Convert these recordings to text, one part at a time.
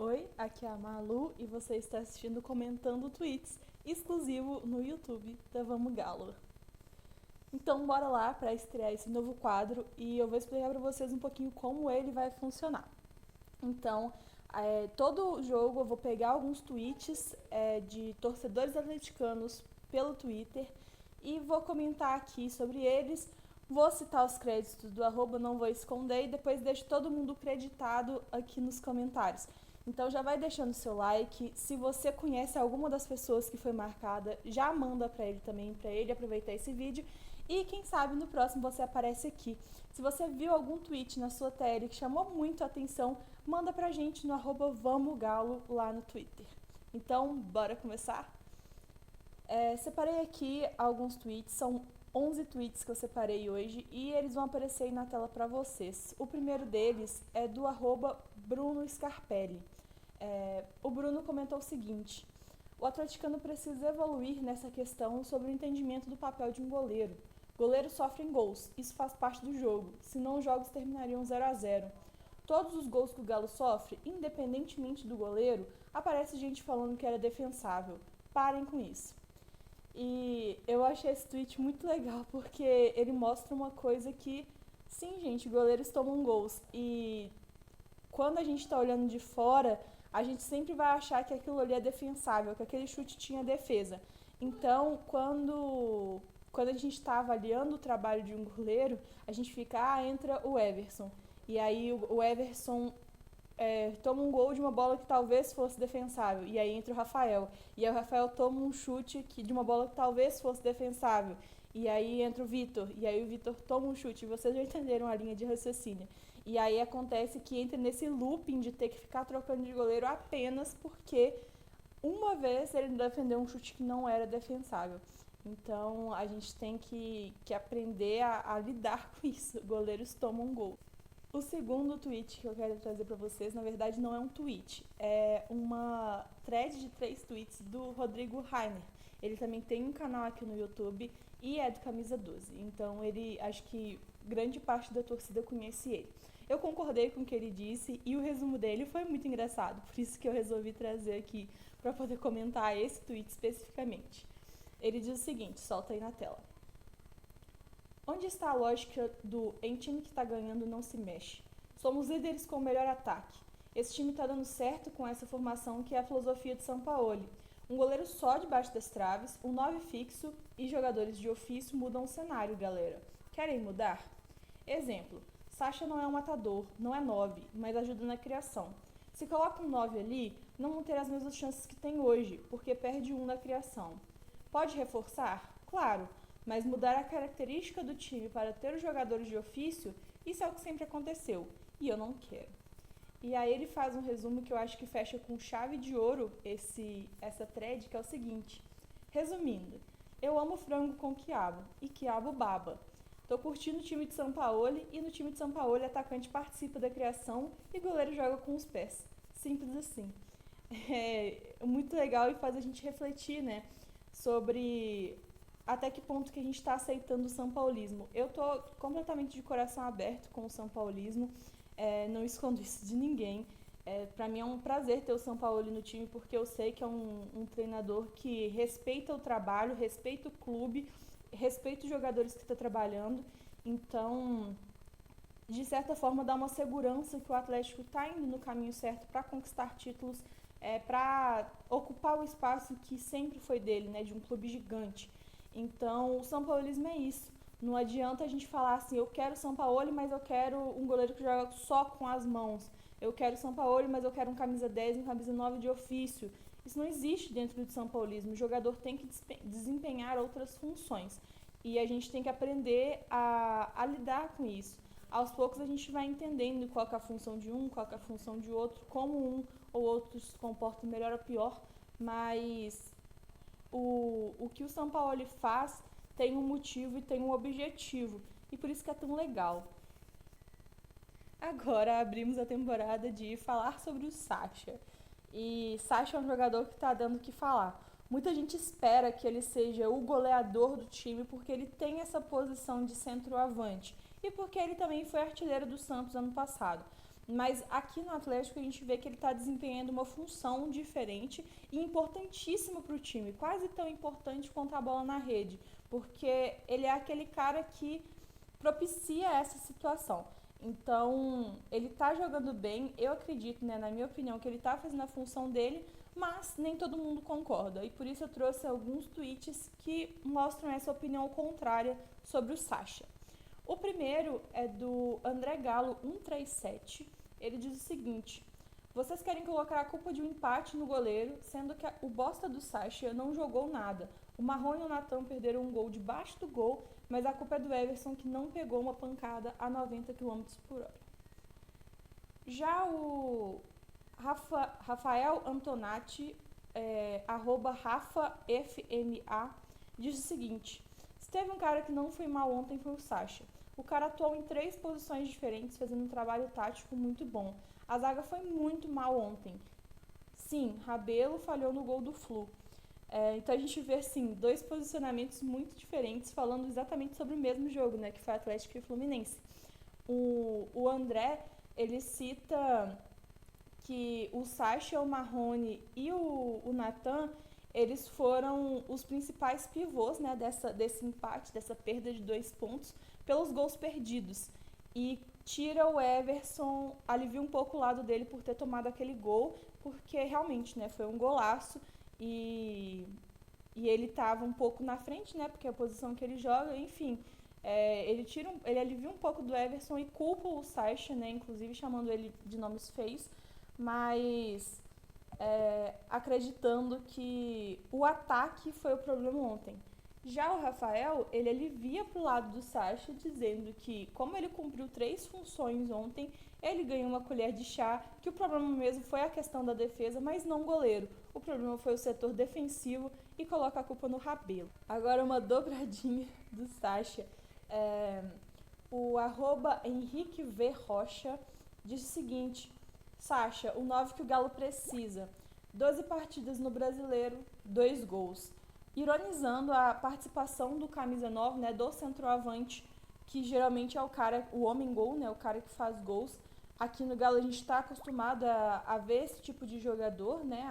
Oi, aqui é a Malu e você está assistindo Comentando Tweets, exclusivo no YouTube da Vamos Galo. Então bora lá para estrear esse novo quadro e eu vou explicar para vocês um pouquinho como ele vai funcionar. Então, todo jogo eu vou pegar alguns tweets de torcedores atleticanos pelo Twitter e vou comentar aqui sobre eles. Vou citar os créditos do arroba, não vou esconder, e depois deixo todo mundo creditado aqui nos comentários. Então já vai deixando seu like. Se você conhece alguma das pessoas que foi marcada, já manda para ele aproveitar esse vídeo. E quem sabe no próximo você aparece aqui. Se você viu algum tweet na sua tela que chamou muito a atenção, manda pra gente no arroba VamosGalo lá no Twitter. Então, bora começar? Separei aqui alguns tweets, são 11 tweets que eu separei hoje e eles vão aparecer aí na tela para vocês. O primeiro deles é do arroba Bruno Scarpelli. O Bruno comentou o seguinte: o atleticano precisa evoluir nessa questão sobre o entendimento do papel de um goleiro. Goleiros sofrem gols, isso faz parte do jogo, senão os jogos terminariam 0-0. Todos os gols que o Galo sofre, independentemente do goleiro, aparece gente falando que era defensável. Parem com isso. E eu achei esse tweet muito legal porque ele mostra uma coisa que, sim, gente, goleiros tomam gols. E quando a gente está olhando de fora, a gente sempre vai achar que aquilo ali é defensável, que aquele chute tinha defesa. Então, quando a gente está avaliando o trabalho de um goleiro, a gente fica, entra o Everson. E aí o Everson toma um gol de uma bola que talvez fosse defensável, e aí entra o Rafael. E aí o Rafael toma um chute de uma bola que talvez fosse defensável, e aí entra o Vitor, e aí o Vitor toma um chute. Vocês já entenderam a linha de raciocínio. E aí acontece que entra nesse looping de ter que ficar trocando de goleiro apenas porque uma vez ele defendeu um chute que não era defensável. Então a gente tem que aprender a lidar com isso. Goleiros tomam gol. O segundo tweet que eu quero trazer para vocês, na verdade, não é um tweet, é uma thread de 3 tweets do Rodrigo Rainer. Ele também tem um canal aqui no YouTube e é do Camisa 12. Então, acho que grande parte da torcida conhece ele. Eu concordei com o que ele disse e o resumo dele foi muito engraçado, por isso que eu resolvi trazer aqui para poder comentar esse tweet especificamente. Ele diz o seguinte, solta aí na tela: onde está a lógica do em time que está ganhando não se mexe? Somos líderes com o melhor ataque. Esse time está dando certo com essa formação que é a filosofia de Sampaoli. Um goleiro só debaixo das traves, um 9 fixo e jogadores de ofício mudam o cenário, galera. Querem mudar? Exemplo: Sacha não é um matador, não é 9, mas ajuda na criação. Se coloca um 9 ali, não vão ter as mesmas chances que tem hoje, porque perde um na criação. Pode reforçar? Claro, mas mudar a característica do time para ter os jogadores de ofício, isso é o que sempre aconteceu, e eu não quero. E aí ele faz um resumo que eu acho que fecha com chave de ouro essa thread, que é o seguinte: resumindo, eu amo frango com quiabo, e quiabo baba. Tô curtindo o time de Sampaoli, e no time de Sampaoli atacante participa da criação e goleiro joga com os pés. Simples assim. É muito legal e faz a gente refletir, né, sobre até que ponto que a gente está aceitando o sampaulismo. Eu tô completamente de coração aberto com o sampaulismo, não escondo isso de ninguém. Para mim é um prazer ter o Sampaoli no time, porque eu sei que é um treinador que respeita o trabalho, respeita o clube, respeita os jogadores que está trabalhando. Então, de certa forma, dá uma segurança que o Atlético está indo no caminho certo para conquistar títulos, para ocupar o espaço que sempre foi dele, né, de um clube gigante. Então, o sampaulismo é isso. Não adianta a gente falar assim, eu quero Sampaoli, mas eu quero um goleiro que joga só com as mãos. Eu quero Sampaoli, mas eu quero um camisa 10 e um camisa 9 de ofício. Isso não existe dentro do sampaulismo. O jogador tem que desempenhar outras funções. E a gente tem que aprender a lidar com isso. Aos poucos a gente vai entendendo qual é a função de um, qual é a função de outro, como um ou outro se comporta melhor ou pior, mas o que o Sampaoli faz tem um motivo e tem um objetivo, e por isso que é tão legal. Agora abrimos a temporada de falar sobre o Sacha. E Sacha é um jogador que está dando o que falar. Muita gente espera que ele seja o goleador do time porque ele tem essa posição de centroavante e porque ele também foi artilheiro do Santos ano passado. Mas aqui no Atlético a gente vê que ele está desempenhando uma função diferente e importantíssima para o time, quase tão importante quanto a bola na rede, porque ele é aquele cara que propicia essa situação. Então, ele está jogando bem, eu acredito, né, na minha opinião, que ele está fazendo a função dele, mas nem todo mundo concorda. E por isso eu trouxe alguns tweets que mostram essa opinião contrária sobre o Sacha. O primeiro é do André Galo 137. Ele diz o seguinte: vocês querem colocar a culpa de um empate no goleiro, sendo que o bosta do Sacha não jogou nada. O Marrone e o Natan perderam um gol debaixo do gol, mas a culpa é do Everson, que não pegou uma pancada a 90 quilômetros por hora. Já o Rafael Antonati, @RafaFMA, diz o seguinte: se teve um cara que não foi mal ontem, foi o Sacha. O cara atuou em 3 posições diferentes, fazendo um trabalho tático muito bom. A zaga foi muito mal ontem. Sim, Rabelo falhou no gol do Flu. Então a gente vê, assim, 2 posicionamentos muito diferentes, falando exatamente sobre o mesmo jogo, né, que foi Atlético e Fluminense. O André, ele cita que o Sacha, o Marrone e o Natan, eles foram os principais pivôs, né, desse empate, dessa perda de 2 pontos, pelos gols perdidos. E tira o Everson, alivia um pouco o lado dele por ter tomado aquele gol, porque realmente, né, foi um golaço e ele estava um pouco na frente, né, porque é a posição que ele joga, enfim. Ele alivia um pouco do Everson e culpa o Sacha, né, inclusive chamando ele de nomes feios, mas acreditando que o ataque foi o problema ontem. Já o Rafael, ele alivia pro lado do Sacha, dizendo que, como ele cumpriu 3 funções ontem, ele ganhou uma colher de chá, que o problema mesmo foi a questão da defesa, mas não o goleiro. O problema foi o setor defensivo e coloca a culpa no Rabelo. Agora uma dobradinha do Sacha. O @Henrique V. Rocha diz o seguinte: Sacha, o 9 que o Galo precisa. 12 partidas no Brasileiro, 2 gols. Ironizando a participação do camisa 9, né, do centroavante, que geralmente é o cara, o homem gol, né, o cara que faz gols. Aqui no Galo a gente está acostumado a ver esse tipo de jogador, né,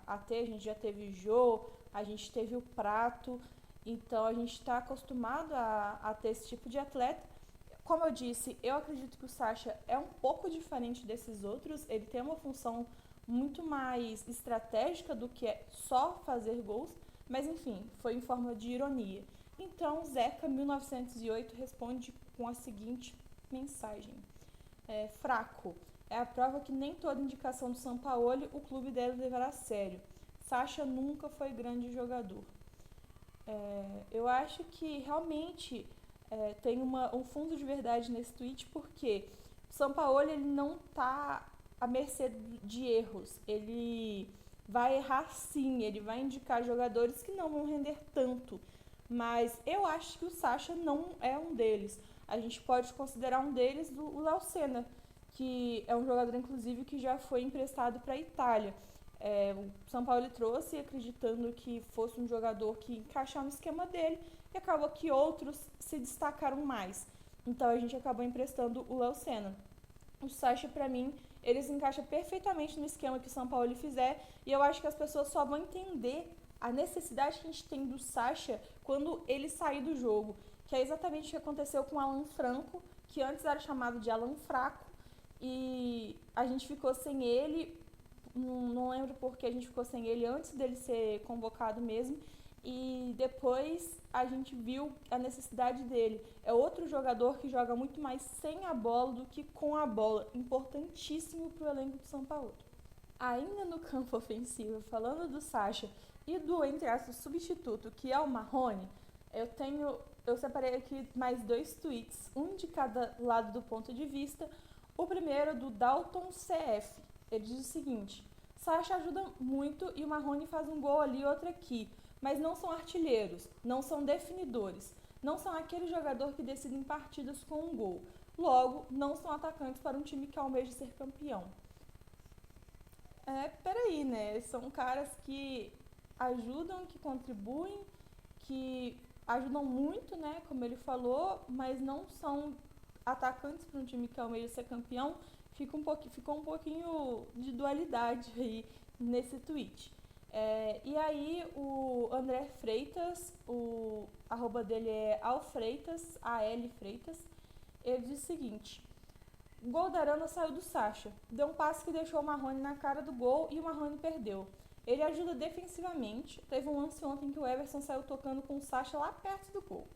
a gente já teve Jô, a gente teve o Prato, então a gente está acostumado a ter esse tipo de atleta. Como eu disse, eu acredito que o Sacha é um pouco diferente desses outros, ele tem uma função muito mais estratégica do que só fazer gols, mas enfim, foi em forma de ironia. Então, Zeca 1908 responde com a seguinte mensagem: fraco. É a prova que nem toda indicação do Sampaoli o clube deve levar a sério. Sacha nunca foi grande jogador. Eu acho que realmente tem um fundo de verdade nesse tweet, porque o Sampaoli ele não está à mercê de erros. Ele vai errar sim, ele vai indicar jogadores que não vão render tanto. Mas eu acho que o Sacha não é um deles. A gente pode considerar um deles o Léo Senna, que é um jogador, inclusive, que já foi emprestado para a Itália. O São Paulo trouxe acreditando que fosse um jogador que encaixava no esquema dele e acabou que outros se destacaram mais. Então a gente acabou emprestando o Léo Senna. O Sacha, para mim, ele se encaixa perfeitamente no esquema que o São Paulo fizer e eu acho que as pessoas só vão entender a necessidade que a gente tem do Sacha quando ele sair do jogo, que é exatamente o que aconteceu com o Alan Franco, que antes era chamado de Alan Fraco, e a gente ficou sem ele, não lembro porque a gente ficou sem ele antes dele ser convocado mesmo, e depois a gente viu a necessidade dele. É outro jogador que joga muito mais sem a bola do que com a bola, importantíssimo para o elenco do São Paulo. Ainda no campo ofensivo, falando do Sacha e do, entre aspas, substituto, que é o Marrone, eu separei aqui mais 2 tweets, um de cada lado do ponto de vista. O primeiro do Dalton CF. Ele diz o seguinte: Sacha ajuda muito e o Marrone faz um gol ali e outro aqui, mas não são artilheiros, não são definidores, não são aquele jogador que decidem partidas com um gol. Logo, não são atacantes para um time que almeja ser campeão. Peraí, né? São caras que ajudam, que contribuem, que ajudam muito, né? Como ele falou, mas não são atacantes para um time que almeja ser campeão. ficou um pouquinho de dualidade aí nesse tweet. E aí o André Freitas, o arroba dele é alfreitas, A-L Freitas, ele diz o seguinte: o gol da Arana saiu do Sacha, deu um passe que deixou o Marrone na cara do gol e o Marrone perdeu. Ele ajuda defensivamente, teve um lance ontem que o Everson saiu tocando com o Sacha lá perto do gol.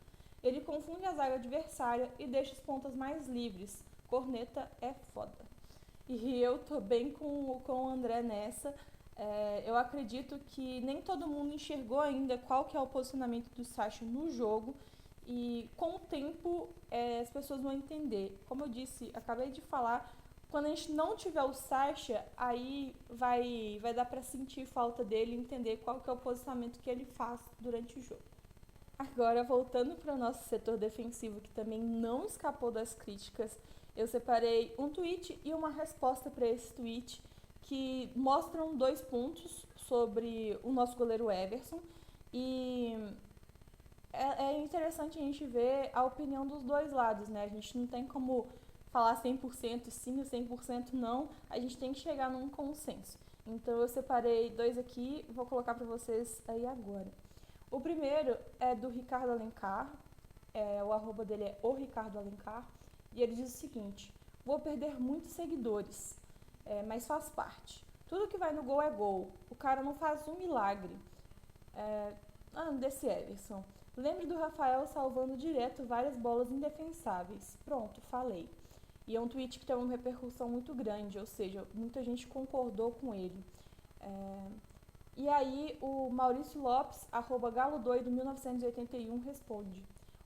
Ele confunde a zaga adversária e deixa as pontas mais livres. Corneta é foda. E eu tô bem com o André nessa. Eu acredito que nem todo mundo enxergou ainda qual que é o posicionamento do Sacha no jogo. E com o tempo as pessoas vão entender. Como eu disse, acabei de falar, quando a gente não tiver o Sacha, aí vai dar pra sentir falta dele e entender qual que é o posicionamento que ele faz durante o jogo. Agora, voltando para o nosso setor defensivo, que também não escapou das críticas, eu separei um tweet e uma resposta para esse tweet que mostram 2 pontos sobre o nosso goleiro Everson. E é interessante a gente ver a opinião dos dois lados, né? A gente não tem como falar 100% sim ou 100% não, a gente tem que chegar num consenso. Então eu separei 2 aqui, vou colocar para vocês aí agora. O primeiro é do Ricardo Alencar, o arroba dele é o Ricardo Alencar, e ele diz o seguinte: vou perder muitos seguidores, mas faz parte. Tudo que vai no gol é gol, o cara não faz um milagre. Desse Everson. Lembre do Rafael salvando direto várias bolas indefensáveis. Pronto, falei. E é um tweet que tem uma repercussão muito grande, ou seja, muita gente concordou com ele. E aí o Maurício Lopes, arroba galodoido1981, responde: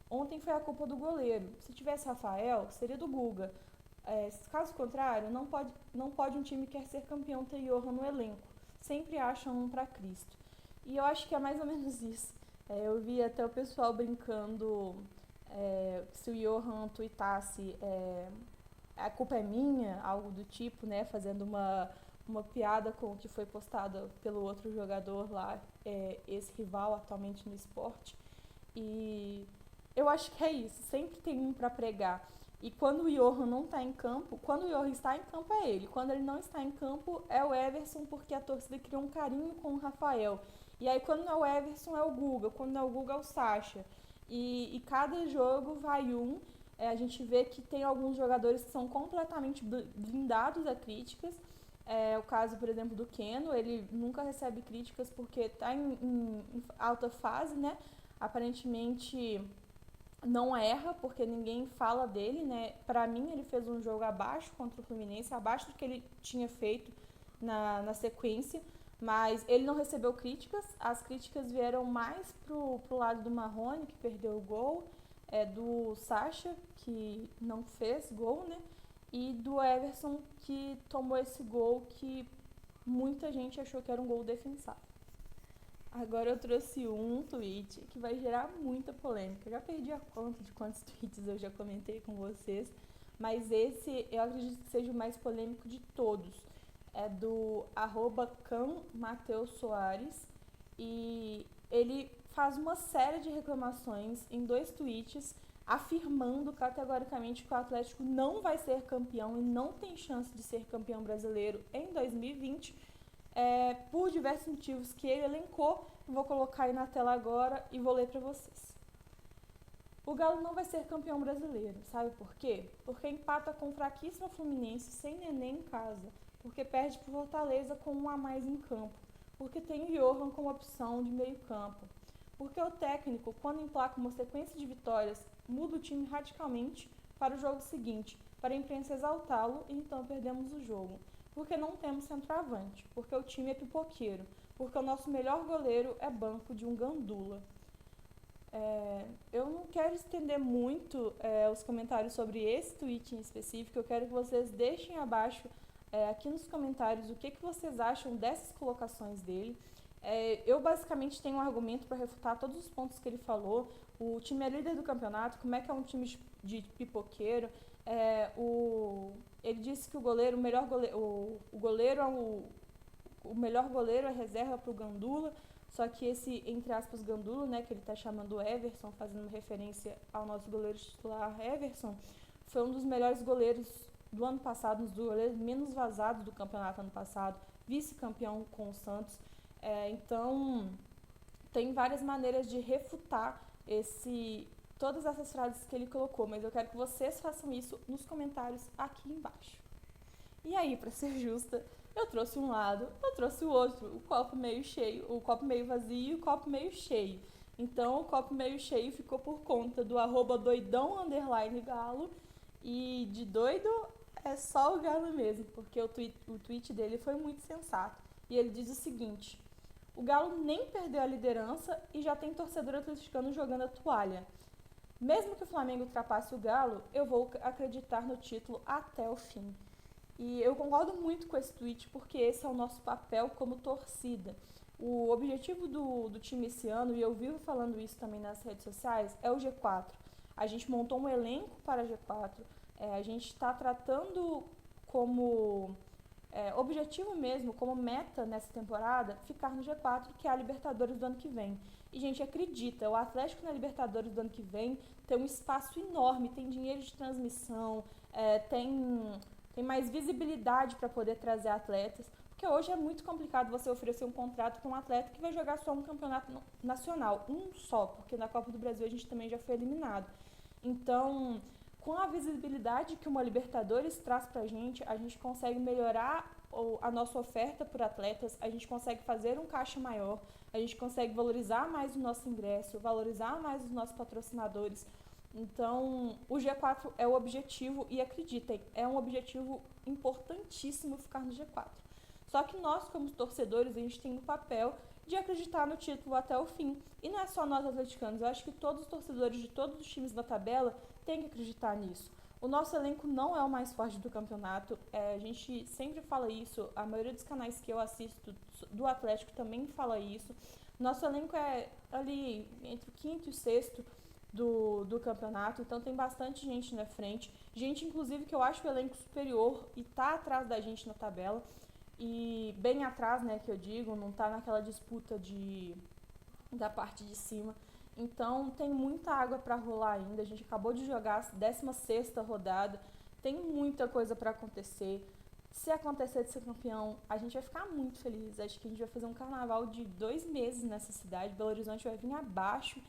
ontem foi a culpa do goleiro. Se tivesse Rafael, seria do Guga. Caso contrário, não pode um time que quer ser campeão ter Johan no elenco. Sempre acham um pra Cristo. E eu acho que é mais ou menos isso. Eu vi até o pessoal brincando se o Johan tuitasse a culpa é minha, algo do tipo, né? Fazendo uma piada com o que foi postado pelo outro jogador lá, esse rival atualmente no esporte. E eu acho que é isso, sempre tem um para pregar. E quando o Johan não está em campo, quando o Johan está em campo é ele, quando ele não está em campo é o Everson, porque a torcida criou um carinho com o Rafael. E aí quando não é o Everson é o Guga, quando não é o Guga é o Sacha. E cada jogo vai um. A gente vê que tem alguns jogadores que são completamente blindados a críticas. O caso, por exemplo, do Keno, ele nunca recebe críticas porque está em alta fase, né? Aparentemente não erra, porque ninguém fala dele, né? Para mim, ele fez um jogo abaixo contra o Fluminense, abaixo do que ele tinha feito na sequência, mas ele não recebeu críticas. As críticas vieram mais pro lado do Marrone, que perdeu o gol, do Sacha, que não fez gol, né? E do Everson, que tomou esse gol que muita gente achou que era um gol defensável. Agora eu trouxe um tweet que vai gerar muita polêmica. Eu já perdi a conta de quantos tweets eu já comentei com vocês, mas esse eu acredito que seja o mais polêmico de todos. É do @cam_mateus_soares e ele faz uma série de reclamações em 2 tweets afirmando categoricamente que o Atlético não vai ser campeão e não tem chance de ser campeão brasileiro em 2020, por diversos motivos que ele elencou. Vou colocar aí na tela agora e vou ler para vocês. O Galo não vai ser campeão brasileiro, sabe por quê? Porque empata com o fraquíssimo Fluminense sem Neném em casa, porque perde para o Fortaleza com um a mais em campo, porque tem o Johan como opção de meio campo, porque o técnico, quando emplaca uma sequência de vitórias, muda o time radicalmente para o jogo seguinte, para a imprensa exaltá-lo e então perdemos o jogo. Porque não temos centroavante, porque o time é pipoqueiro, porque o nosso melhor goleiro é banco de um gandula. Eu não quero estender muito os comentários sobre esse tweet em específico, eu quero que vocês deixem abaixo aqui nos comentários o que vocês acham dessas colocações dele. Eu basicamente tenho um argumento para refutar todos os pontos que ele falou. O time é líder do campeonato, como é que é um time de pipoqueiro? Ele disse que o goleiro é reserva para o Gandula, só que esse, entre aspas, Gandula, né, que ele está chamando o Everson, fazendo referência ao nosso goleiro titular Everson, foi um dos melhores goleiros do ano passado, um dos goleiros menos vazados do campeonato ano passado, vice-campeão com o Santos. Então, tem várias maneiras de refutar todas essas frases que ele colocou, mas eu quero que vocês façam isso nos comentários aqui embaixo. E aí, para ser justa, eu trouxe um lado, eu trouxe o outro, o copo meio cheio, o copo meio vazio e o copo meio cheio. Então, o copo meio cheio ficou por conta do @doidão_galo, e de doido é só o Galo mesmo, porque o tweet dele foi muito sensato. E ele diz o seguinte: o Galo nem perdeu a liderança e já tem torcedor atleticano jogando a toalha. Mesmo que o Flamengo ultrapasse o Galo, eu vou acreditar no título até o fim. E eu concordo muito com esse tweet, porque esse é o nosso papel como torcida. O objetivo do time esse ano, e eu vivo falando isso também nas redes sociais, é o G4. A gente montou um elenco para G4, a gente está tratando como objetivo mesmo, como meta nessa temporada, ficar no G4, que é a Libertadores do ano que vem. E, gente, acredita, o Atlético na Libertadores do ano que vem tem um espaço enorme, tem dinheiro de transmissão, tem mais visibilidade para poder trazer atletas, porque hoje é muito complicado você oferecer um contrato para um atleta que vai jogar só um campeonato nacional, um só, porque na Copa do Brasil a gente também já foi eliminado. Então, com a visibilidade que uma Libertadores traz para a gente consegue melhorar a nossa oferta por atletas, a gente consegue fazer um caixa maior, a gente consegue valorizar mais o nosso ingresso, valorizar mais os nossos patrocinadores. Então, o G4 é o objetivo e acreditem, é um objetivo importantíssimo ficar no G4. Só que nós, como torcedores, a gente tem o papel de acreditar no título até o fim. E não é só nós atleticanos, eu acho que todos os torcedores de todos os times da tabela têm que acreditar nisso. O nosso elenco não é o mais forte do campeonato, a gente sempre fala isso, a maioria dos canais que eu assisto do Atlético também fala isso. Nosso elenco é ali entre o quinto e o sexto do campeonato, então tem bastante gente na frente, gente inclusive que eu acho o elenco superior e tá atrás da gente na tabela, e bem atrás, né, que eu digo, não tá naquela disputa da parte de cima. Então tem muita água para rolar ainda, a gente acabou de jogar a 16ª rodada, tem muita coisa para acontecer. Se acontecer de ser campeão, a gente vai ficar muito feliz, acho que a gente vai fazer um carnaval de 2 meses nessa cidade, Belo Horizonte vai vir abaixo,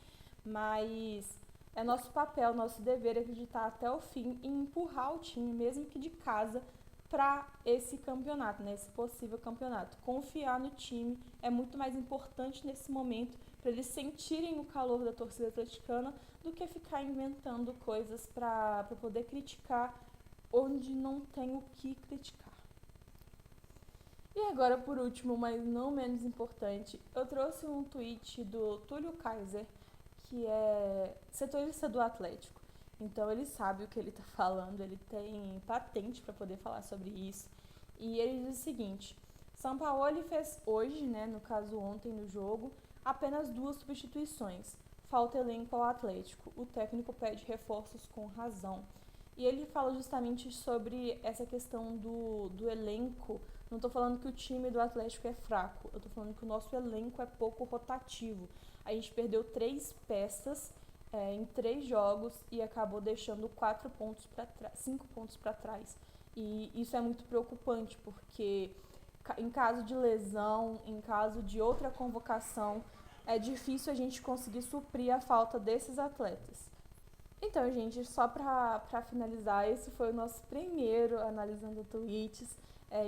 mas é nosso papel, nosso dever acreditar até o fim e empurrar o time, mesmo que de casa, para esse campeonato, né, esse possível campeonato. Confiar no time é muito mais importante nesse momento, para eles sentirem o calor da torcida atleticana, do que ficar inventando coisas para poder criticar onde não tem o que criticar. E agora, por último, mas não menos importante, eu trouxe um tweet do Túlio Kaiser, que é setorista do Atlético. Então ele sabe o que ele está falando, ele tem patente para poder falar sobre isso. E ele diz o seguinte: Sampaoli fez hoje, né, no caso ontem no jogo, apenas 2 substituições. Falta elenco ao Atlético. O técnico pede reforços com razão. E ele fala justamente sobre essa questão do elenco. Não estou falando que o time do Atlético é fraco, eu estou falando que o nosso elenco é pouco rotativo. A gente perdeu 3 peças em 3 jogos e acabou deixando 5 pontos para trás. E isso é muito preocupante, porque em caso de lesão, em caso de outra convocação, é difícil a gente conseguir suprir a falta desses atletas. Então, gente, só para finalizar, esse foi o nosso primeiro Analisando Tweets.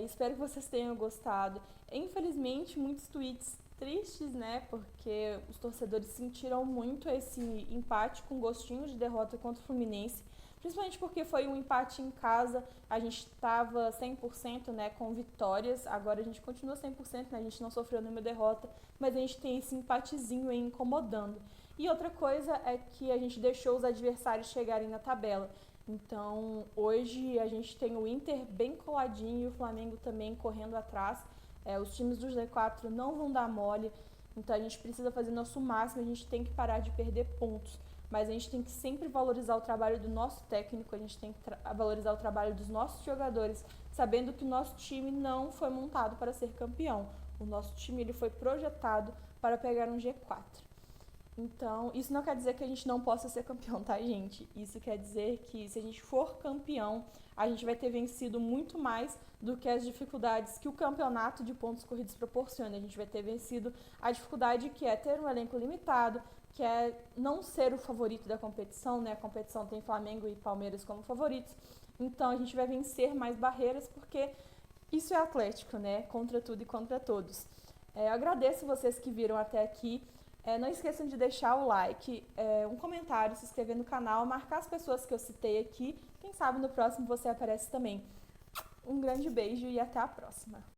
Espero que vocês tenham gostado. Infelizmente, muitos tweets tristes, né? Porque os torcedores sentiram muito esse empate com gostinho de derrota contra o Fluminense. Principalmente porque foi um empate em casa, a gente estava 100%, né, com vitórias, agora a gente continua 100%, né, a gente não sofreu nenhuma derrota, mas a gente tem esse empatezinho aí incomodando. E outra coisa é que a gente deixou os adversários chegarem na tabela. Então, hoje a gente tem o Inter bem coladinho e o Flamengo também correndo atrás. Os times do G4 não vão dar mole, então a gente precisa fazer nosso máximo, a gente tem que parar de perder pontos. Mas a gente tem que sempre valorizar o trabalho do nosso técnico, a gente tem que valorizar o trabalho dos nossos jogadores, sabendo que o nosso time não foi montado para ser campeão. O nosso time ele foi projetado para pegar um G4. Então, isso não quer dizer que a gente não possa ser campeão, tá, gente? Isso quer dizer que se a gente for campeão, a gente vai ter vencido muito mais do que as dificuldades que o campeonato de pontos corridos proporciona. A gente vai ter vencido a dificuldade que é ter um elenco limitado, que é não ser o favorito da competição, né? A competição tem Flamengo e Palmeiras como favoritos. Então, a gente vai vencer mais barreiras porque isso é Atlético, né? Contra tudo e contra todos. Eu agradeço vocês que viram até aqui. Não esqueçam de deixar o like, um comentário, se inscrever no canal, marcar as pessoas que eu citei aqui. Quem sabe no próximo você aparece também. Um grande beijo e até a próxima!